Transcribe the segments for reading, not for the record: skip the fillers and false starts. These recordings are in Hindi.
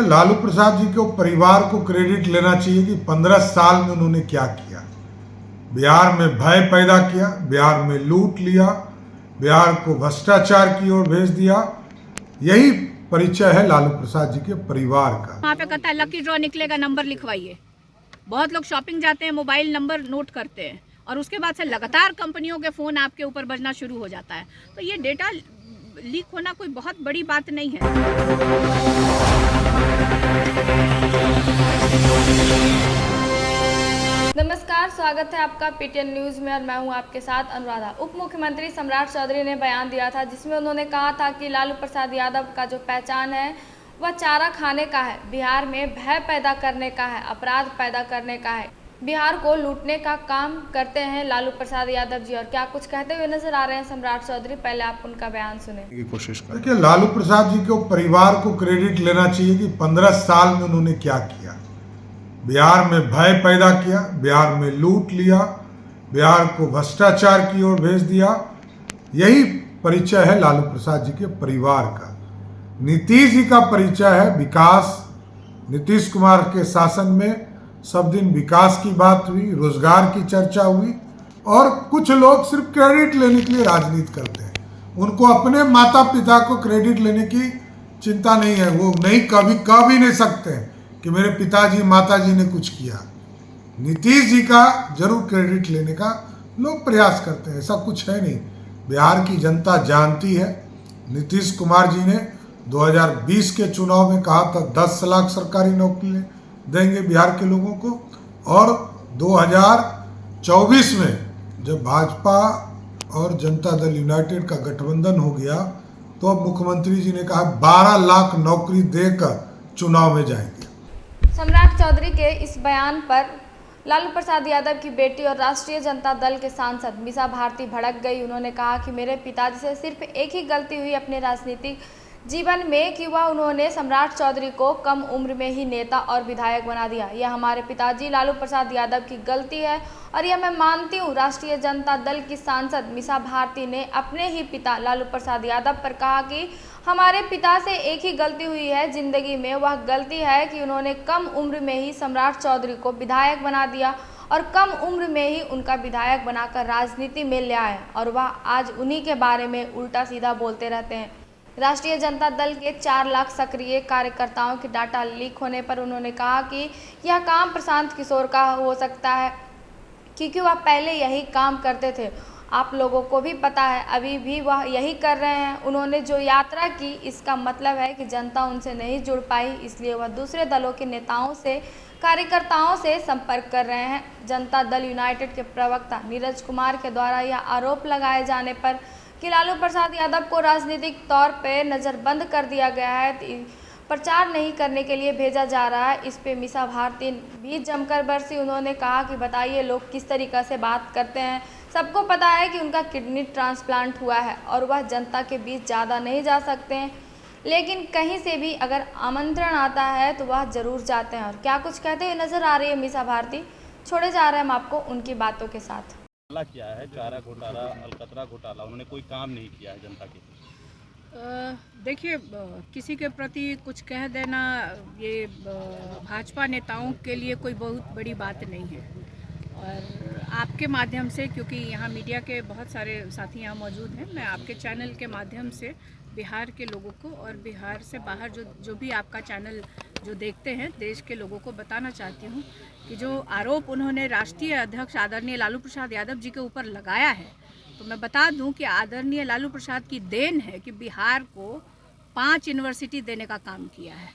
लालू प्रसाद जी को परिवार को क्रेडिट लेना चाहिए कि 15 साल में उन्होंने क्या किया। बिहार में भय पैदा किया, बिहार में लूट लिया, बिहार को भ्रष्टाचार की ओर भेज दिया। यही परिचय है लालू प्रसाद जी के परिवार का। वहाँ पे कहता है लकी ड्रॉ निकलेगा, नंबर लिखवाइए। बहुत लोग शॉपिंग जाते हैं, मोबाइल नंबर नोट करते हैं और उसके बाद से लगातार कंपनियों के फ़ोन आपके ऊपर बजना शुरू हो जाता है। तो ये डेटा लीक होना कोई बहुत बड़ी बात नहीं है। नमस्कार, स्वागत है आपका पीटीएन न्यूज़ में और मैं हूं आपके साथ अनुराधा। उप मुख्यमंत्री सम्राट चौधरी ने बयान दिया था जिसमें उन्होंने कहा था कि लालू प्रसाद यादव का जो पहचान है वह चारा खाने का है, बिहार में भय पैदा करने का है, अपराध पैदा करने का है, बिहार को लूटने का काम करते हैं लालू प्रसाद यादव जी। और क्या कुछ कहते हुए नजर आ रहे हैं सम्राट चौधरी, पहले आप उनका बयान सुने। देखिए, लालू प्रसाद जी को परिवार को क्रेडिट लेना चाहिए कि 15 साल में उन्होंने क्या किया। बिहार में भय पैदा किया, बिहार में लूट लिया, बिहार को भ्रष्टाचार की ओर भेज दिया। यही परिचय है लालू प्रसाद जी के परिवार का। नीतीश जी का परिचय है विकास। नीतीश कुमार के शासन में सब दिन विकास की बात हुई, रोजगार की चर्चा हुई और कुछ लोग सिर्फ क्रेडिट लेने के लिए राजनीति करते हैं। उनको अपने माता पिता को क्रेडिट लेने की चिंता नहीं है। वो नहीं कभी कह भी नहीं सकते हैं कि मेरे पिताजी माताजी ने कुछ किया। नीतीश जी का जरूर क्रेडिट लेने का लोग प्रयास करते हैं, ऐसा कुछ है नहीं। बिहार की जनता जानती है। नीतीश कुमार जी ने 2020 के चुनाव में कहा था 10 लाख सरकारी नौकरी देंगे बिहार के लोगों को, और 2024 में जब भाजपा और जनता दल यूनाइटेड का गठबंधन हो गया तो अब मुख्यमंत्री जी ने कहा 12 लाख नौकरी देकर चुनाव में जाएंगे। सम्राट चौधरी के इस बयान पर लालू प्रसाद यादव की बेटी और राष्ट्रीय जनता दल के सांसद मीसा भारती भड़क गई। उन्होंने कहा कि मेरे पिताजी से सिर्फ एक ही गलती हुई अपने राजनीतिक जीवन में कि वह उन्होंने सम्राट चौधरी को कम उम्र में ही नेता और विधायक बना दिया। यह हमारे पिताजी लालू प्रसाद यादव की गलती है और यह मैं मानती हूँ। राष्ट्रीय जनता दल की सांसद मीसा भारती ने अपने ही पिता लालू प्रसाद यादव पर कहा कि हमारे पिता से एक ही गलती हुई है ज़िंदगी में, वह गलती है कि उन्होंने कम उम्र में ही सम्राट चौधरी को विधायक बना दिया और कम उम्र में ही उनका विधायक बनाकर राजनीति में ले आए और वह आज उन्हीं के बारे में उल्टा सीधा बोलते रहते हैं। राष्ट्रीय जनता दल के 4 लाख सक्रिय कार्यकर्ताओं की डाटा लीक होने पर उन्होंने कहा कि यह काम प्रशांत किशोर का हो सकता है क्योंकि वह पहले यही काम करते थे। आप लोगों को भी पता है अभी भी वह यही कर रहे हैं। उन्होंने जो यात्रा की इसका मतलब है कि जनता उनसे नहीं जुड़ पाई, इसलिए वह दूसरे दलों के नेताओं से कार्यकर्ताओं से संपर्क कर रहे हैं। जनता दल यूनाइटेड के प्रवक्ता नीरज कुमार के द्वारा यह आरोप लगाए जाने पर कि लालू प्रसाद यादव को राजनीतिक तौर पर नज़रबंद कर दिया गया है, प्रचार नहीं करने के लिए भेजा जा रहा है, इस पे मीसा भारती भी जमकर बरसी। उन्होंने कहा कि बताइए लोग किस तरीक़ा से बात करते हैं। सबको पता है कि उनका किडनी ट्रांसप्लांट हुआ है और वह जनता के बीच ज़्यादा नहीं जा सकते हैं, लेकिन कहीं से भी अगर आमंत्रण आता है तो वह ज़रूर जाते हैं। और क्या कुछ कहते हुए नज़र आ रही है मीसा भारती, छोड़े जा रहे हैं हम आपको उनकी बातों के साथ। किया है चारा घोटाला, अलकतरा घोटाला, उन्होंने कोई काम नहीं किया है जनता के। देखिए, किसी के प्रति कुछ कह देना ये भाजपा नेताओं के लिए कोई बहुत बड़ी बात नहीं है। और आपके माध्यम से, क्योंकि यहाँ मीडिया के बहुत सारे साथी यहाँ मौजूद हैं, मैं आपके चैनल के माध्यम से बिहार के लोगों को और बिहार से बाहर जो भी आपका चैनल जो देखते हैं देश के लोगों को बताना चाहती हूँ कि जो आरोप उन्होंने राष्ट्रीय अध्यक्ष आदरणीय लालू प्रसाद यादव जी के ऊपर लगाया है, तो मैं बता दूं कि आदरणीय लालू प्रसाद की देन है कि बिहार को 5 यूनिवर्सिटी देने का काम किया है।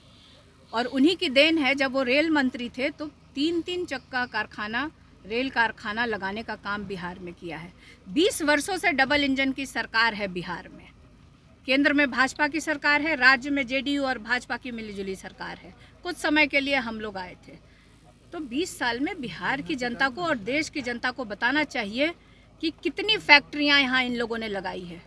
और उन्हीं की देन है, जब वो रेल मंत्री थे तो 3-3 चक्का कारखाना, रेल कारखाना लगाने का काम बिहार में किया है। 20 वर्षों से डबल इंजन की सरकार है बिहार में। केंद्र में भाजपा की सरकार है, राज्य में जेडीयू और भाजपा की मिलीजुली सरकार है। कुछ समय के लिए हम लोग आए थे। तो 20 साल में बिहार की जनता को और देश की जनता को बताना चाहिए कि कितनी फैक्ट्रियां यहाँ इन लोगों ने लगाई है,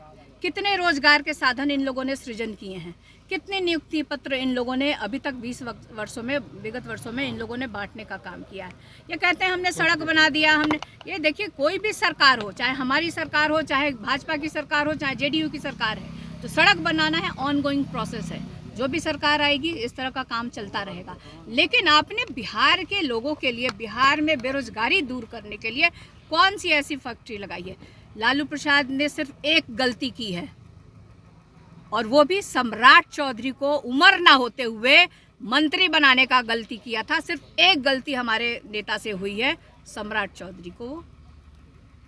कितने रोजगार के साधन इन लोगों ने सृजन किए हैं, कितने नियुक्ति पत्र इन लोगों ने अभी तक विगत वर्षों में इन लोगों ने बांटने का काम किया है। ये कहते हैं हमने सड़क बना दिया, हमने ये देखिए, कोई भी सरकार हो, चाहे हमारी सरकार हो, चाहे भाजपा की सरकार हो, चाहे जेडीयू की सरकार है, तो सड़क बनाना है ऑन गोइंग प्रोसेस है। जो भी सरकार आएगी इस तरह का काम चलता रहेगा। लेकिन आपने बिहार के लोगों के लिए, बिहार में बेरोजगारी दूर करने के लिए कौन सी ऐसी फैक्ट्री लगाई है? लालू प्रसाद ने सिर्फ एक गलती की है, और वो भी सम्राट चौधरी को उम्र ना होते हुए मंत्री बनाने का गलती किया था। सिर्फ एक गलती हमारे नेता से हुई है, सम्राट चौधरी को,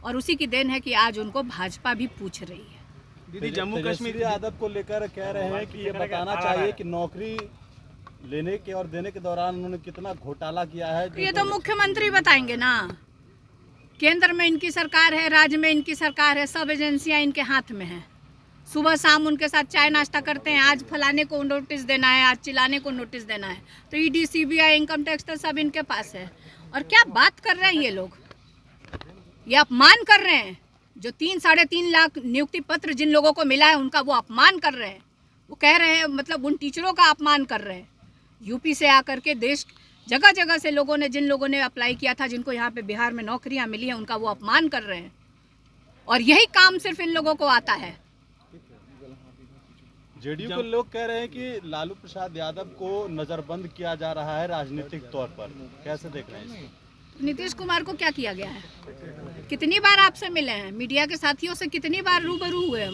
और उसी की देन है कि आज उनको भाजपा भी पूछ रही है। दीदी, जम्मू कश्मीर यादव को लेकर कह रहे हैं कि ये बताना चाहिए कि नौकरी लेने के और देने के दौरान उन्होंने कितना घोटाला किया है। ये तो मुख्यमंत्री बताएंगे ना। केंद्र में इनकी सरकार है, राज्य में इनकी सरकार है, सब एजेंसियां इनके हाथ में हैं। सुबह शाम उनके साथ चाय नाश्ता करते हैं। आज फलाने को नोटिस देना है, आज चिल्लाने को नोटिस देना है, तो ईडी, सीबीआई, इनकम टैक्स तो सब इनके पास है। और क्या बात कर रहे हैं ये लोग? ये अपमान कर रहे हैं। जो 3-3.5 लाख नियुक्ति पत्र जिन लोगों को मिला है उनका वो अपमान कर रहे हैं। वो कह रहे हैं, मतलब उन टीचरों का अपमान कर रहे हैं। यूपी से आकर के देश जगह जगह से लोगों ने, जिन लोगों ने अप्लाई किया था, जिनको यहाँ पे बिहार में नौकरियाँ मिली हैं, उनका वो अपमान कर रहे हैं। और यही काम सिर्फ इन लोगों को आता है। जेडीयू के लोग कह रहे हैं कि लालू प्रसाद यादव को नजरबंद किया जा रहा है राजनीतिक तौर पर, कैसे देख रहे हैं इसको? नीतीश कुमार को क्या किया गया है? कितनी बार आपसे मिले हैं, मीडिया के साथियों से कितनी बार रूबरू हुए हैं?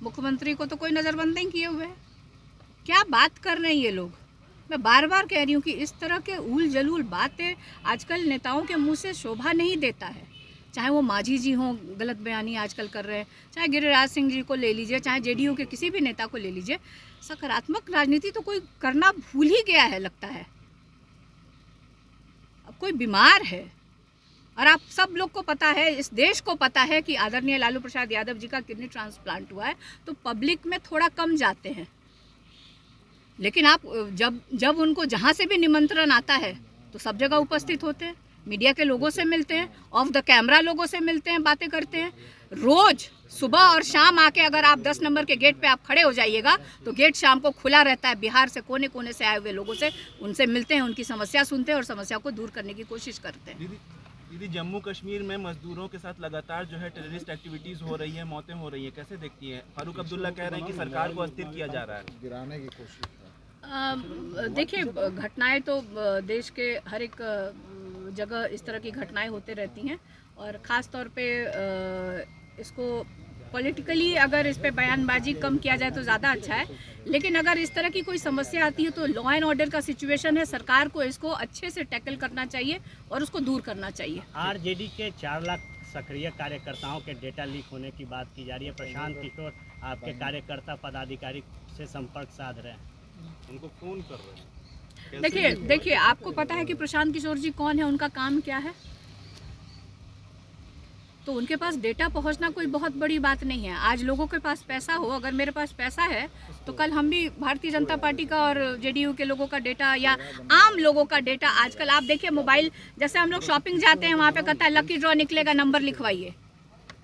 मुख्यमंत्री को तो कोई नज़रबंद नहीं किए हुए है। क्या बात कर रहे हैं ये लोग? मैं बार बार कह रही हूँ कि इस तरह के उल जलूल बातें आजकल नेताओं के मुंह से शोभा नहीं देता है। चाहे वो मांझी जी हों, गलत बयानी आजकल कर रहे हैं, चाहे गिरिराज सिंह जी को ले लीजिए, चाहे जेडीयू के किसी भी नेता को ले लीजिए। सकारात्मक राजनीति तो कोई करना भूल ही गया है लगता है। अब कोई बीमार है, और आप सब लोग को पता है, इस देश को पता है कि आदरणीय लालू प्रसाद यादव जी का किडनी ट्रांसप्लांट हुआ है, तो पब्लिक में थोड़ा कम जाते हैं। लेकिन आप जब उनको जहाँ से भी निमंत्रण आता है तो सब जगह उपस्थित होते हैं, मीडिया के लोगों से मिलते हैं, ऑफ द कैमरा लोगों से मिलते हैं, बातें करते हैं। रोज सुबह और शाम आके अगर आप 10 नंबर के गेट पे आप खड़े हो जाइएगा तो गेट शाम को खुला रहता है। बिहार से कोने कोने से आए हुए लोगों से उनसे मिलते हैं, उनकी समस्या सुनते हैं और समस्या को दूर करने की कोशिश करते हैं। दीदी, जम्मू कश्मीर में मजदूरों के साथ लगातार जो है टेररिस्ट एक्टिविटीज हो रही है, मौतें हो रही हैं, कैसे देखती हैं? फारूक अब्दुल्ला कह रहे हैं कि सरकार को अस्थिर किया जा रहा है, गिराने की कोशिश। देखिए, घटनाएं तो देश के हर एक जगह इस तरह की घटनाएं होते रहती हैं, और ख़ास तौर पे इसको पॉलिटिकली अगर इस पे बयानबाजी कम किया जाए तो ज़्यादा अच्छा है। लेकिन अगर इस तरह की कोई समस्या आती है तो लॉ एंड ऑर्डर का सिचुएशन है, सरकार को इसको अच्छे से टैकल करना चाहिए और उसको दूर करना चाहिए। आरजेडी के 4 लाख सक्रिय कार्यकर्ताओं के डेटा लीक होने की बात की जा रही है। प्रशांत किशोर आपके कार्यकर्ता पदाधिकारी से संपर्क साध रहे हैं, उनको फोन कर रहे हैं। देखिए आपको पता है कि प्रशांत किशोर जी कौन है, उनका काम क्या है, तो उनके पास डेटा पहुंचना कोई बहुत बड़ी बात नहीं है। आज लोगों के पास पैसा हो, अगर मेरे पास पैसा है तो कल हम भी भारतीय जनता पार्टी का और जेडीयू के लोगों का डेटा या आम लोगों का डेटा, आजकल आप देखिए मोबाइल, जैसे हम लोग शॉपिंग जाते हैं वहाँ पे कहता है लकी ड्रॉ निकलेगा, नंबर लिखवाइए।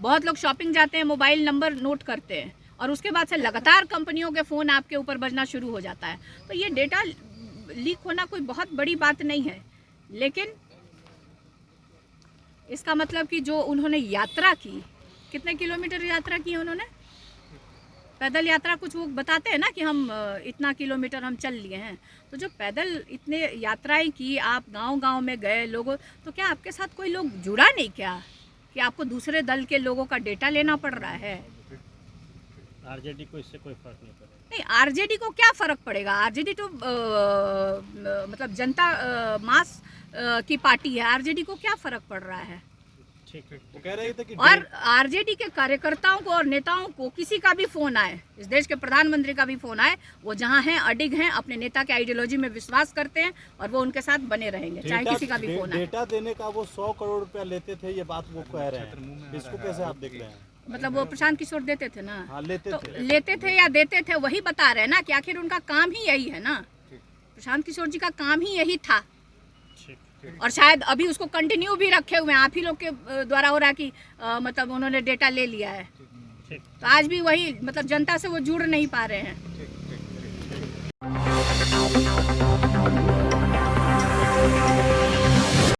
बहुत लोग शॉपिंग जाते हैं, मोबाइल नंबर नोट करते हैं, और उसके बाद से लगातार कंपनियों के फ़ोन आपके ऊपर बजना शुरू हो जाता है। तो ये डेटा लीक होना कोई बहुत बड़ी बात नहीं है। लेकिन इसका मतलब कि जो उन्होंने यात्रा की, कितने किलोमीटर यात्रा की है उन्होंने, पैदल यात्रा, कुछ वो बताते हैं ना कि हम इतना किलोमीटर हम चल लिए हैं, तो जो पैदल इतने यात्राएं की, आप गांव-गांव में गए लोगों, तो क्या आपके साथ कोई लोग जुड़ा नहीं क्या कि आपको दूसरे दल के लोगों का डेटा लेना पड़ रहा है? आरजेडी को इससे कोई फर्क नहीं पड़ेगा। नहीं, आरजेडी को क्या फ़र्क पड़ेगा? आरजेडी तो मतलब जनता मास की पार्टी है, आरजेडी को क्या फ़र्क पड़ रहा है? ठीक है, वो कह रहे थे कि और आरजेडी के कार्यकर्ताओं को और नेताओं को किसी का भी फ़ोन आए, इस देश के प्रधानमंत्री का भी फ़ोन आए, वो जहाँ हैं अडिग हैं, अपने नेता के आइडियोलॉजी में विश्वास करते हैं और वो उनके साथ बने रहेंगे, चाहे किसी का भी फ़ोन आए। डेटा देने का वो 100 करोड़ रुपया लेते थे, ये बात वो कह रहे हैं, इसको कैसे आप देख रहे हैं? मतलब वो प्रशांत किशोर देते थे ना, हाँ, लेते थे या देते थे, वही बता रहे हैं ना कि आखिर उनका काम ही यही है ना। प्रशांत किशोर जी का काम ही यही था, और शायद अभी उसको कंटिन्यू भी रखे हुए हैं। आप ही लोग के द्वारा हो रहा है कि मतलब उन्होंने डेटा ले लिया है, तो आज भी वही, मतलब जनता से वो जुड़ नहीं पा रहे हैं।